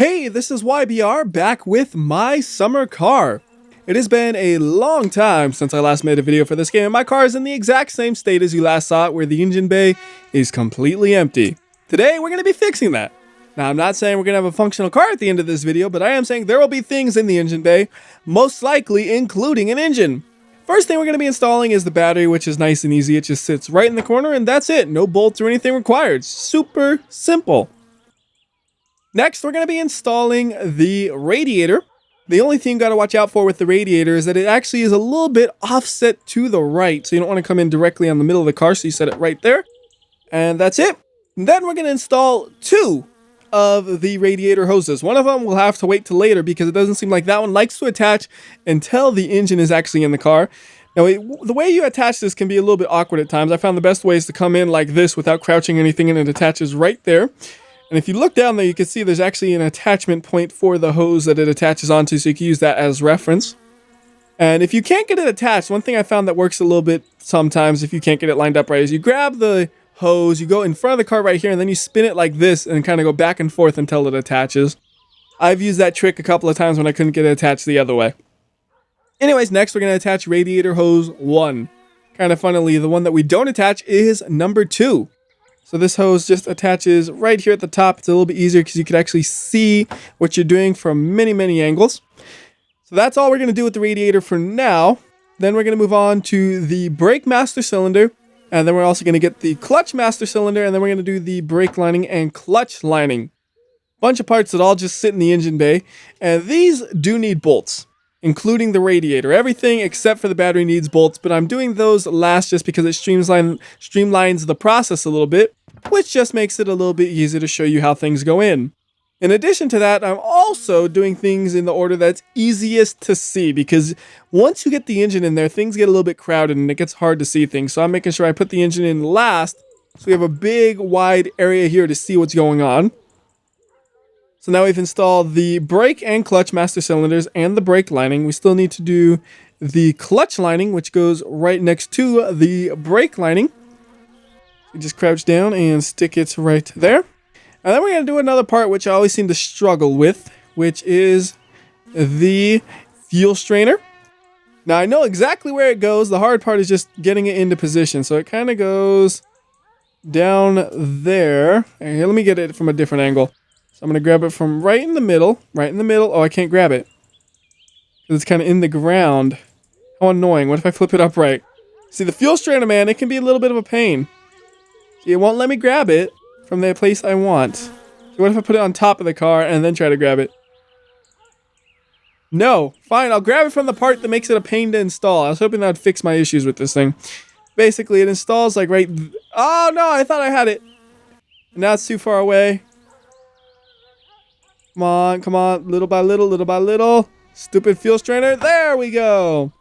Hey, this is YBR back with my summer car. It has been a long time since I last made a video for this game, and my car is in the exact same state as you last saw it, where the engine bay is completely empty. Today, we're going to be fixing that. Now, I'm not saying we're going to have a functional car at the end of this video, but I am saying there will be things in the engine bay, most likely including an engine. First thing we're going to be installing is the battery, which is nice and easy. It just sits right in the corner, and that's it. No bolts or anything required. Super simple. Next, we're going to be installing the radiator. The only thing you got to watch out for with the radiator is that it actually is a little bit offset to the right. So you don't want to come in directly on the middle of the car. So you set it right there. And that's it. And then we're going to install two of the radiator hoses. One of them will have to wait till later because it doesn't seem like that one likes to attach until the engine is actually in the car. Now, the way you attach this can be a little bit awkward at times. I found the best way is to come in like this without crouching anything, and it attaches right there. And if you look down there, you can see there's actually an attachment point for the hose that it attaches onto, so you can use that as reference. And if you can't get it attached, one thing I found that works a little bit sometimes if you can't get it lined up right is you grab the hose, you go in front of the car right here, and then you spin it like this and kind of go back and forth until it attaches. I've used that trick a couple of times when I couldn't get it attached the other way. Anyways, next we're going to attach radiator hose 1. Kind of funnily, the one that we don't attach is number 2. So this hose just attaches right here at the top. It's a little bit easier because you can actually see what you're doing from many, many angles. So that's all we're going to do with the radiator for now. Then we're going to move on to the brake master cylinder. And then we're also going to get the clutch master cylinder. And then we're going to do the brake lining and clutch lining. Bunch of parts that all just sit in the engine bay. And these do need bolts, including the radiator. Everything except for the battery needs bolts, but I'm doing those last just because it streamlines the process a little bit, which just makes it a little bit easier to show you how things go in. In addition to that, I'm also doing things in the order that's easiest to see, because once you get the engine in there, things get a little bit crowded and it gets hard to see things. So I'm making sure I put the engine in last, so we have a big, wide area here to see what's going on. So now we've installed the brake and clutch master cylinders and the brake lining. We still need to do the clutch lining, which goes right next to the brake lining. You just crouch down and stick it right there. And then we're going to do another part which I always seem to struggle with, which is the fuel strainer. Now I know exactly where it goes. The hard part is just getting it into position. So it kind of goes down there. Here, let me get it from a different angle. I'm going to grab it from right in the middle. Oh, I can't grab it, because it's kind of in the ground. How annoying. What if I flip it upright? See, the fuel strainer, man, it can be a little bit of a pain. See, it won't let me grab it from the place I want. So what if I put it on top of the car and then try to grab it? No. Fine, I'll grab it from the part that makes it a pain to install. I was hoping that would fix my issues with this thing. Basically, it installs like right... Oh, no, I thought I had it. Now it's too far away. Come on, little by little. Stupid fuel strainer. There we go.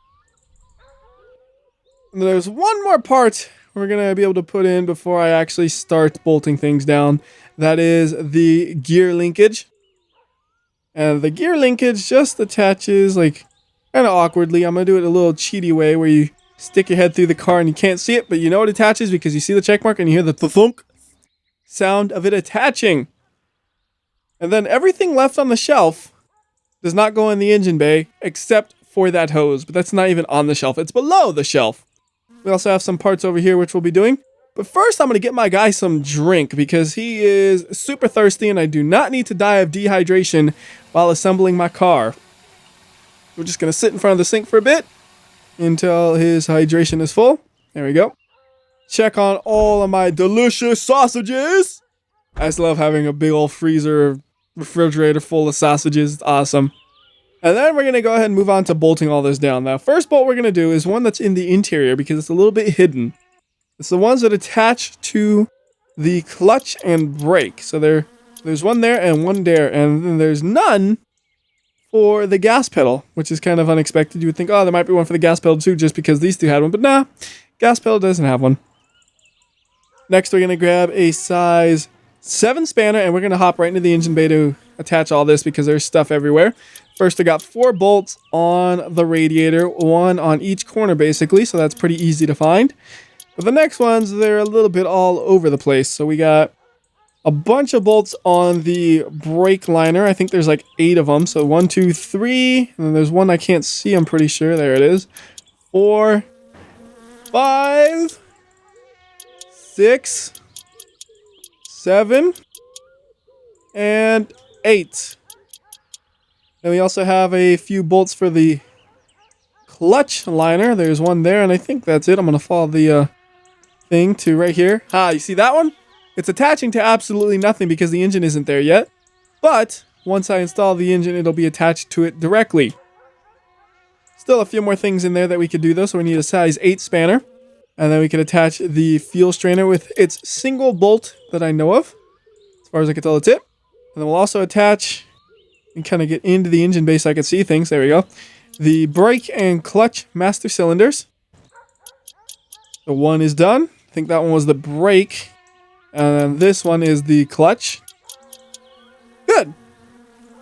And there's one more part we're going to be able to put in before I actually start bolting things down. That is the gear linkage. And the gear linkage just attaches like kind of awkwardly. I'm going to do it a little cheaty way where you stick your head through the car and you can't see it, but you know it attaches because you see the check mark and you hear the thunk sound of it attaching. And then everything left on the shelf does not go in the engine bay except for that hose. But that's not even on the shelf. It's below the shelf. We also have some parts over here which we'll be doing. But first I'm going to get my guy some drink because he is super thirsty and I do not need to die of dehydration while assembling my car. We're just going to sit in front of the sink for a bit until his hydration is full. There we go. Check on all of my delicious sausages. I just love having a big old refrigerator full of sausages. It's awesome. And then we're going to go ahead and move on to bolting all this down. Now, first bolt we're going to do is one that's in the interior because it's a little bit hidden. It's the ones that attach to the clutch and brake. So there's one there and one there. And then there's none for the gas pedal, which is kind of unexpected. You would think, oh, there might be one for the gas pedal too, just because these two had one. But nah, gas pedal doesn't have one. Next, we're going to grab a size 7 spanner, and we're going to hop right into the engine bay to attach all this because there's stuff everywhere. First, I got 4 bolts on the radiator, 1 on each corner basically, so that's pretty easy to find. But the next ones, they're a little bit all over the place. So we got a bunch of bolts on the brake liner. I think there's like 8 of them. So 1, 2, 3. And then there's one I can't see, I'm pretty sure. There it is. 4, 5, 6, 7, and 8. Then we also have a few bolts for the clutch liner. There's one there, and I think that's it. I'm going to follow the thing to right here. You see that one? It's attaching to absolutely nothing because the engine isn't there yet. But once I install the engine, it'll be attached to it directly. Still a few more things in there that we could do though. So we need a size 8 spanner. And then we can attach the fuel strainer with its single bolt that I know of. As far as I can tell, it's it. And then we'll also attach and kind of get into the engine bay so I can see things. There we go. The brake and clutch master cylinders. The one is done. I think that one was the brake. And then this one is the clutch. Good.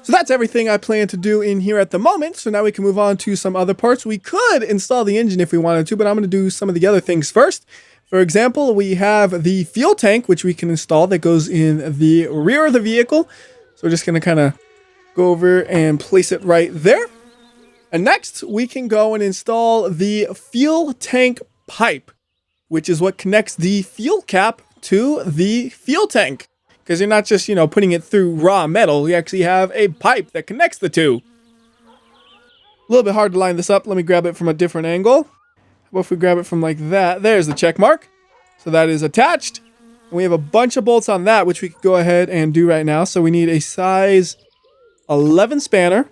So that's everything I plan to do in here at the moment. So now we can move on to some other parts. We could install the engine if we wanted to, but I'm going to do some of the other things first. For example, we have the fuel tank, which we can install that goes in the rear of the vehicle. So we're just going to kind of go over and place it right there. And next, we can go and install the fuel tank pipe, which is what connects the fuel cap to the fuel tank. Because you're not just, putting it through raw metal. You actually have a pipe that connects the two. A little bit hard to line this up. Let me grab it from a different angle. How about if we grab it from like that? There's the check mark. So that is attached. And we have a bunch of bolts on that, which we could go ahead and do right now. So we need a size 11 spanner.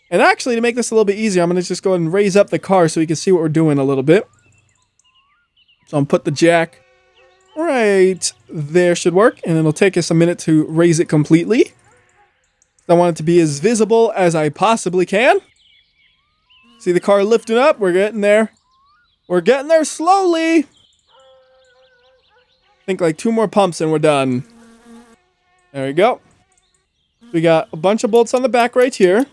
And actually, to make this a little bit easier, I'm going to just go ahead and raise up the car so we can see what we're doing a little bit. So I'm going to put the jack right there, should work, and it'll take us a minute to raise it completely. I want it to be as visible as I possibly can. See the car lifting up? We're getting there. We're getting there slowly. I think like 2 more pumps and we're done. There we go. We got a bunch of bolts on the back right here.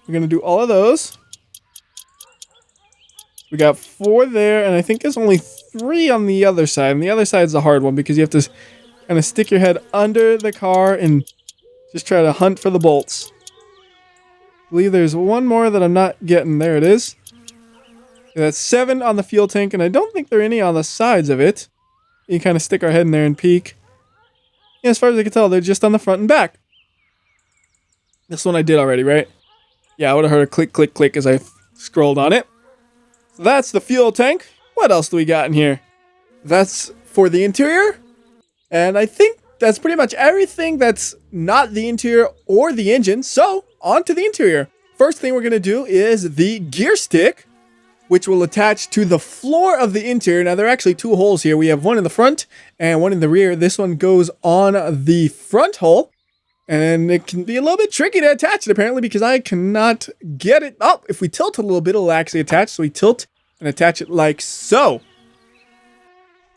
We're going to do all of those. We got 4 there, and I think there's only 3 on the other side. And the other side's the hard one because you have to kind of stick your head under the car and just try to hunt for the bolts. I believe there's one more that I'm not getting. There it is. That's 7 on the fuel tank, and I don't think there are any on the sides of it. You kind of stick our head in there and peek. Yeah, as far as I can tell, they're just on the front and back. This one I did already, right? Yeah, I would have heard a click, click, click as I scrolled on it. So that's the fuel tank. What else do we got in here? That's for the interior. And I think that's pretty much everything that's not the interior or the engine. So, on to the interior. First thing we're going to do is the gear stick, which will attach to the floor of the interior. Now, there are actually 2 holes here. We have one in the front and one in the rear. This one goes on the front hole. And it can be a little bit tricky to attach it, apparently, because I cannot get it. Oh, if we tilt a little bit, it'll actually attach. So we tilt and attach it like so.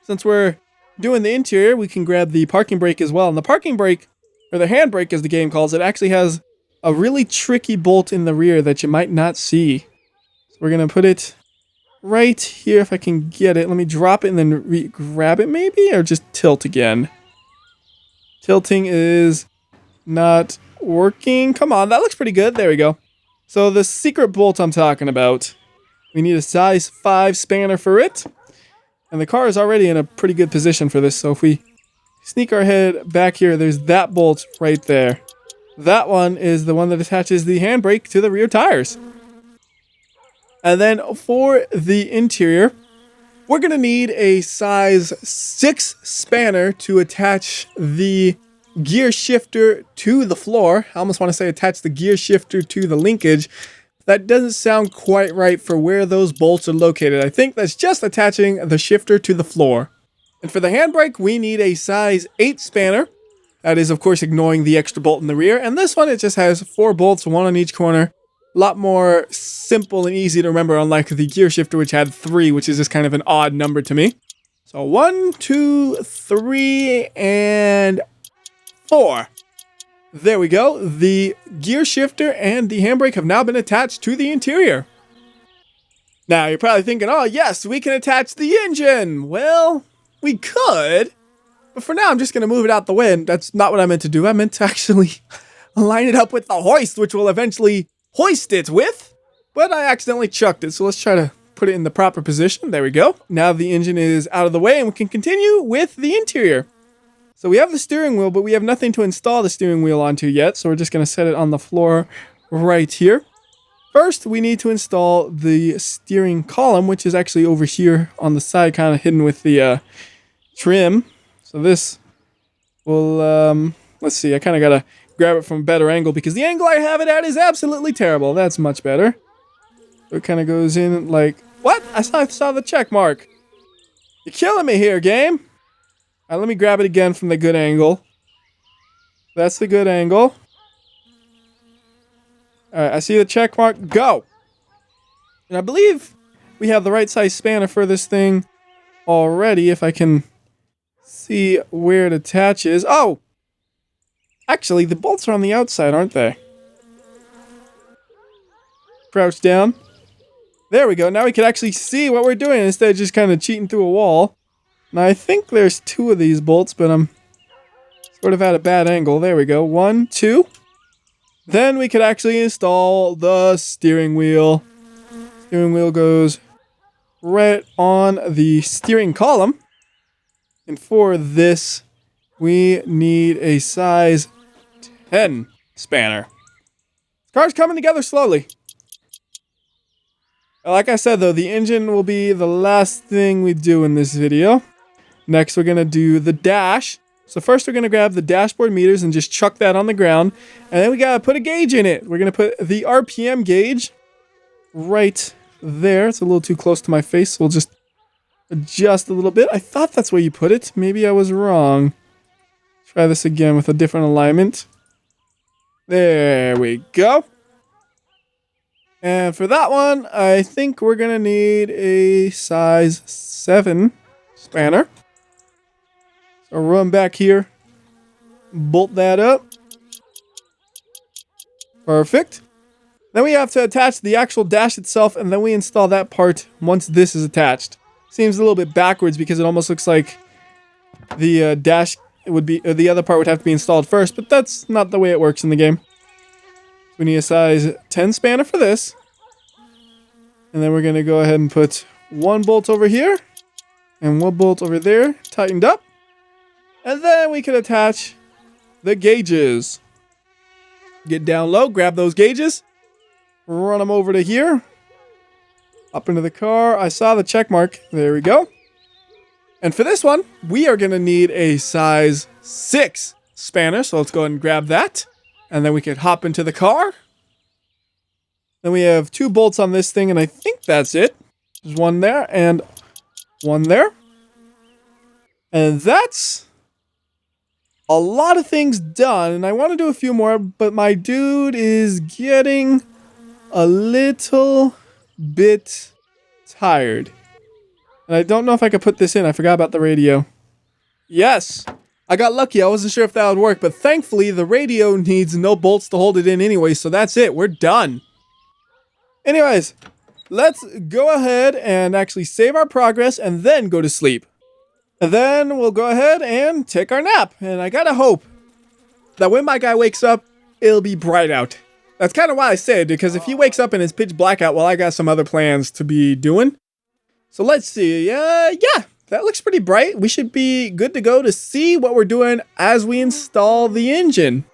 Since we're doing the interior, we can grab the parking brake as well. And the parking brake, or the handbrake as the game calls it, actually has a really tricky bolt in the rear that you might not see. So we're going to put it right here if I can get it. Let me drop it and then grab it maybe, or just tilt again. Tilting is not working. Come on, that looks pretty good. There we go. So the secret bolt I'm talking about, we need a size 5 spanner for it. And the car is already in a pretty good position for this. So if we sneak our head back here, there's that bolt right there. That one is the one that attaches the handbrake to the rear tires. And then for the interior, we're going to need a size 6 spanner to attach the gear shifter to the floor. I almost want to say attach the gear shifter to the linkage. That doesn't sound quite right for where those bolts are located. I think that's just attaching the shifter to the floor. And for the handbrake, we need a size 8 spanner. That is, of course, ignoring the extra bolt in the rear. And this one, it just has 4 bolts, 1 on each corner. A lot more simple and easy to remember, unlike the gear shifter, which had 3, which is just kind of an odd number to me. So 1, 2, 3, and 4. There we go. The gear shifter and the handbrake have now been attached to the interior. Now, you're probably thinking, oh, yes, we can attach the engine. Well, we could, But for now, I'm just going to move it out the way, and that's not what I meant to do. I meant to actually line it up with the hoist, which will eventually hoist it with. But I accidentally chucked it, so let's try to put it in the proper position. There we go. Now the engine is out of the way, and we can continue with the interior. So we have the steering wheel, but we have nothing to install the steering wheel onto yet, so we're just going to set it on the floor right here. First, we need to install the steering column, which is actually over here on the side, kind of hidden with the trim. So this will, let's see, I kind of got to grab it from a better angle because the angle I have it at is absolutely terrible. That's much better. So it kind of goes in like, what? I saw the check mark. You're killing me here, game. All right, let me grab it again from the good angle. That's the good angle. All right, I see the check mark. Go. And I believe we have the right size spanner for this thing already, if I can see where it attaches. Oh! Actually, the bolts are on the outside, aren't they? Crouch down. There we go. Now we can actually see what we're doing instead of just kind of cheating through a wall. Now, I think there's 2 of these bolts, but I'm sort of at a bad angle. There we go. 1, 2. Then we could actually install the steering wheel. Steering wheel goes right on the steering column. And for this, we need a size 10 spanner. This car's coming together slowly. Like I said, though, the engine will be the last thing we do in this video. Next, we're going to do the dash. So first, we're going to grab the dashboard meters and just chuck that on the ground. And then we got to put a gauge in it. We're going to put the RPM gauge right there. It's a little too close to my face, so we'll just adjust a little bit. I thought that's where you put it. Maybe I was wrong. Try this again with a different alignment. There we go. And for that one, I think we're going to need a size 7 spanner. So run back here. Bolt that up. Perfect. Then we have to attach the actual dash itself, and then we install that part once this is attached. Seems a little bit backwards because it almost looks like the dash would be, or the other part would have to be installed first, but that's not the way it works in the game. We need a size 10 spanner for this. And then we're going to go ahead and put 1 bolt over here and 1 bolt over there, tightened up. And then we can attach the gauges. Get down low, grab those gauges, run them over to here. Up into the car. I saw the check mark. There we go. And for this one, we are going to need a size 6 spanner. So let's go ahead and grab that. And then we can hop into the car. Then we have 2 bolts on this thing, and I think that's it. There's 1 there and 1 there. And that's a lot of things done. And I want to do a few more, but my dude is getting a little bit tired. And I don't know if I could put this in. I forgot about the radio. Yes! I got lucky. I wasn't sure if that would work, but thankfully the radio needs no bolts to hold it in anyway, so that's it. We're done. Anyways, let's go ahead and actually save our progress and then go to sleep. And then we'll go ahead and take our nap. And I gotta hope that when my guy wakes up, it'll be bright out. That's kind of why I said, because if he wakes up and it's pitch black out, well, I got some other plans to be doing. So let's see. Yeah, that looks pretty bright. We should be good to go to see what we're doing as we install the engine.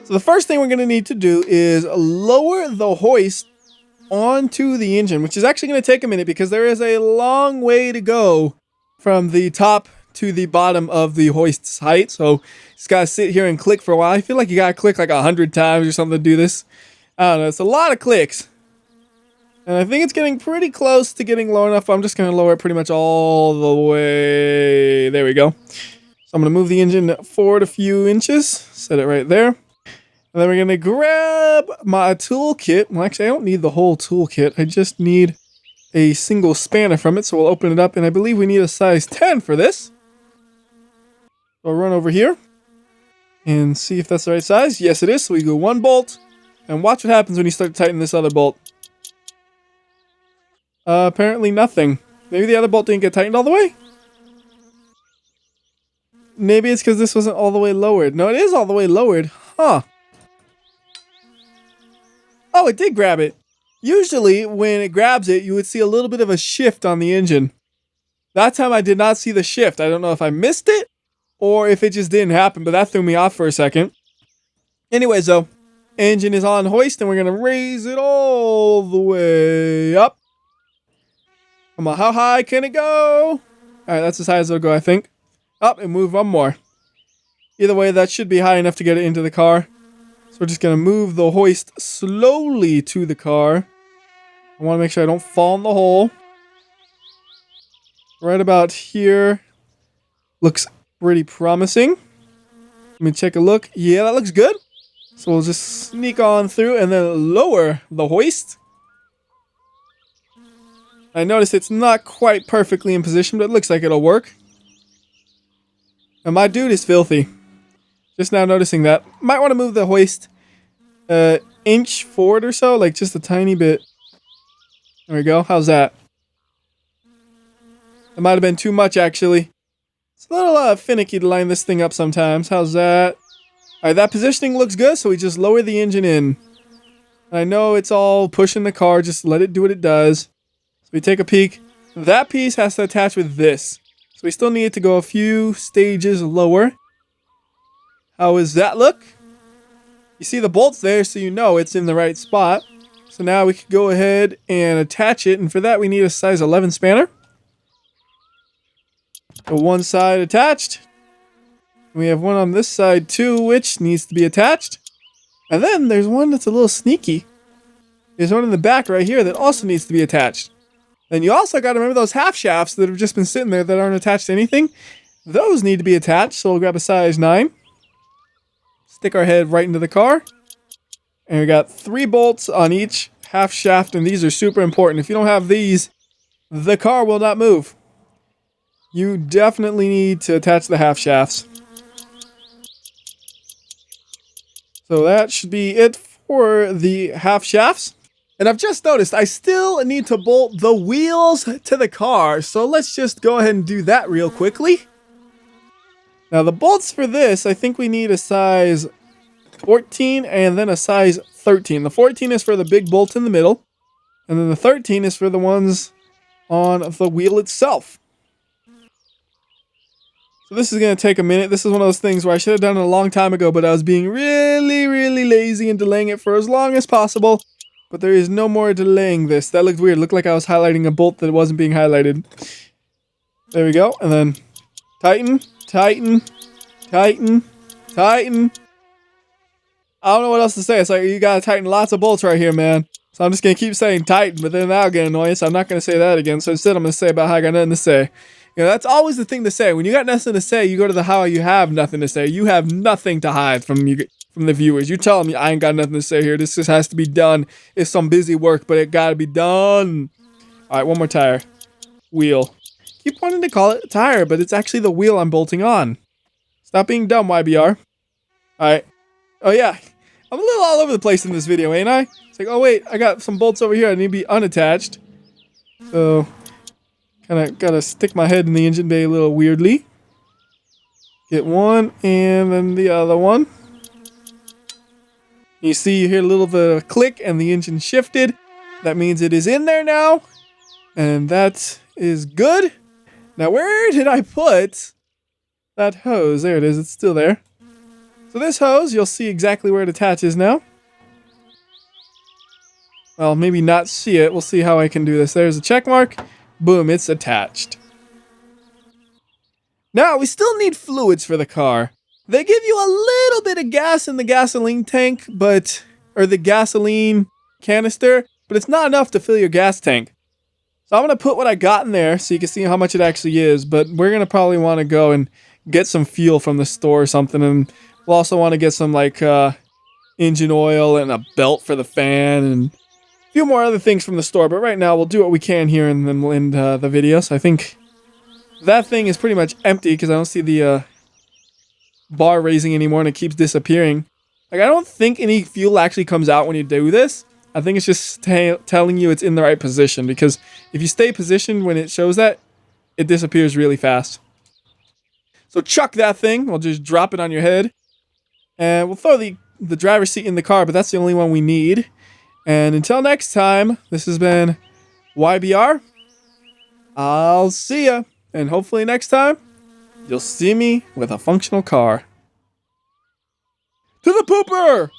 So the first thing we're going to need to do is lower the hoist onto the engine, which is actually going to take a minute because there is a long way to go from the top to the bottom of the hoist's height. So just got to sit here and click for a while. I feel like you got to click like 100 times or something to do this. I don't know. It's a lot of clicks. And I think it's getting pretty close to getting low enough. I'm just going to lower it pretty much all the way. There we go. So I'm going to move the engine forward a few inches. Set it right there. And then we're going to grab my toolkit. Well, actually, I don't need the whole toolkit. I just need a single spanner from it. So we'll open it up. And I believe we need a size 10 for this. So I'll run over here and see if that's the right size. Yes, it is. So we go 1 bolt. And watch what happens when you start tightening this other bolt. Apparently nothing. Maybe the other bolt didn't get tightened all the way? maybe it's because this wasn't all the way lowered. No, it is all the way lowered. Huh. Oh, it did grab it. Usually, when it grabs it, you would see a little bit of a shift on the engine. That time I did not see the shift. I don't know if I missed it or if it just didn't happen, but that threw me off for a second. Anyways, though, engine is on hoist, and we're going to raise it all the way up. Come on, how high can it go? All right, that's as high as it'll go, I think. Up and move one more. Either way, that should be high enough to get it into the car. So we're just going to move the hoist slowly to the car. I want to make sure I don't fall in the hole. Right about here. Looks pretty promising. Let me take a look. Yeah, that looks good. So we'll just sneak on through and then lower the hoist. I notice it's not quite perfectly in position, but it looks like it'll work. And my dude is filthy. Just now noticing that. Might want to move the hoist inch forward or so, like just a tiny bit. There we go. How's that? It might have been too much, actually. It's a little finicky to line this thing up sometimes. How's that? Alright, that positioning looks good, so we just lower the engine in. I know it's all pushing the car, just let it do what it does. So we take a peek. That piece has to attach with this. So we still need to go a few stages lower. How does that look? You see the bolts there, so you know it's in the right spot. So now we can go ahead and attach it, and for that we need a size 11 spanner. The one side attached. We have one on this side too, which needs to be attached. And then there's one that's a little sneaky. There's one in the back right here that also needs to be attached. Then you also got to remember those half shafts that have just been sitting there that aren't attached to anything. Those need to be attached, so we'll grab a size 9. Stick our head right into the car. And we got 3 bolts on each half shaft, and these are super important. If you don't have these, the car will not move. You definitely need to attach the half shafts. So that should be it for the half shafts. And I've just noticed I still need to bolt the wheels to the car. So let's just go ahead and do that real quickly. Now the bolts for this, I think we need a size 14 and then a size 13. The 14 is for the big bolt in the middle. And then the 13 is for the ones on the wheel itself. So this is going to take a minute. This is one of those things where I should have done it a long time ago, but I was being really, really lazy and delaying it for as long as possible. But there is no more delaying this. That looked weird. It looked like I was highlighting a bolt that wasn't being highlighted. There we go. And then tighten, tighten, tighten, tighten. I don't know what else to say. It's like you got to tighten lots of bolts right here, man. So I'm just going to keep saying tighten, but then that'll get annoying. So I'm not going to say that again. So instead I'm going to say about how I got nothing to say. You know, that's always the thing to say. When you got nothing to say, you go to the how you have nothing to say. You have nothing to hide from the viewers. You tell them I ain't got nothing to say here. This just has to be done. It's some busy work, but it got to be done. All right, one more tire. Wheel. Keep wanting to call it a tire, but it's actually the wheel I'm bolting on. Stop being dumb, WhyBeAre. All right. Oh, yeah. I'm a little all over the place in this video, ain't I? It's like, oh, wait. I got some bolts over here. I need to be unattached. So kind of got to stick my head in the engine bay a little weirdly. Get one and then the other one. You see you hear a little bit of a click and the engine shifted. That means it is in there now. And that is good. Now where did I put that hose? There it is. It's still there. So this hose, you'll see exactly where it attaches now. Well, maybe not see it. We'll see how I can do this. There's a check mark. Boom, it's attached. Now, we still need fluids for the car. They give you a little bit of gas in the gasoline tank, or the gasoline canister, but it's not enough to fill your gas tank. So I'm going to put what I got in there so you can see how much it actually is, but we're going to probably want to go and get some fuel from the store or something, and we'll also want to get some, like, engine oil and a belt for the fan, and a few more other things from the store, but right now we'll do what we can here and then we'll end the video. So I think that thing is pretty much empty because I don't see the bar raising anymore and it keeps disappearing. Like, I don't think any fuel actually comes out when you do this. I think it's just telling you it's in the right position, because if you stay positioned when it shows that, it disappears really fast. So chuck that thing. We'll just drop it on your head. And we'll throw the driver's seat in the car, but that's the only one we need. And until next time, this has been WhyBeAre. I'll see ya. And hopefully next time, you'll see me with a functional car. To the pooper!